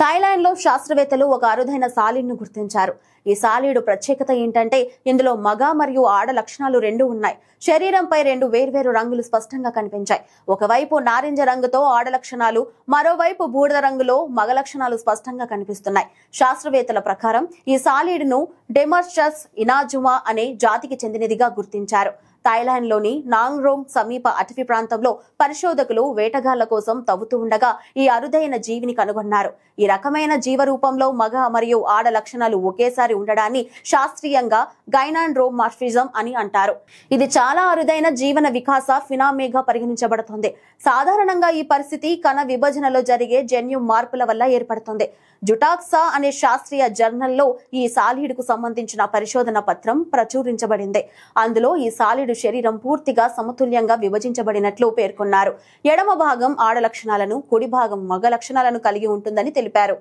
Thailand లో శాస్త్రవేత్తలు ఒక అరుదైన సాలీడ్ ను గుర్తించారు. ఈ సాలీడు ప్రత్యేకత ఏంటంటే ఇందులో మగ మరియు ఆడ లక్షణాలు రెండు ఉన్నాయి. శరీరంపై రెండు వేర్వేరు రంగులు స్పష్టంగా కనిపించాయి. ఒకవైపు నారింజ రంగుతో ఆడ లక్షణాలు, మరోవైపు బూడిద రంగులో మగ లక్షణాలు స్పష్టంగా కనిపిస్తున్నాయి. శాస్త్రవేత్తల ప్రకారం ఈ సాలీడును డెమర్చస్ ఇనాజుమా అనే జాతికి చెందినదిగా గుర్తించారు. థాయిలాండ్ లోని నాంగ్రోంగ్ సమీప అటవీ ప్రాంతంలో పరిశోధకులు వేటగాళ్ల కోసం తవ్వుతూ ఉండగా ఈ అరుదైన జీవిని కనుగొన్నారు. ఈ రకమైన జీవరూపంలో మగ మరియు ఆడ లక్షణాలు ఒకేసారి ఉండడాన్ని శాస్త్రీయంగా గైనాండ్రోమార్ఫిజం అని అంటారు. ఇది చాలా అరుదైన జీవన వికాస ఫినామేగా పరిగణించబడుతుంది. సాధారణంగా ఈ పరిస్థితి కణ విభజనలో జరిగే జన్యు మార్పుల వల్ల ఏర్పడుతుంది. జుటాక్సా అనే శాస్త్రీయ జర్నల్లో ఈ సాలీడుకు సంబంధించిన పరిశోధన పత్రం ప్రచురించబడింది. అందులో ఈ సాలీడు శరీరం పూర్తిగా సమతుల్యంగా విభజించబడినట్లు పేర్కొన్నారు. ఎడమ భాగం ఆడ లక్షణాలను, కుడి భాగం మగ లక్షణాలను కలిగి ఉంటుందని తెలిపారు.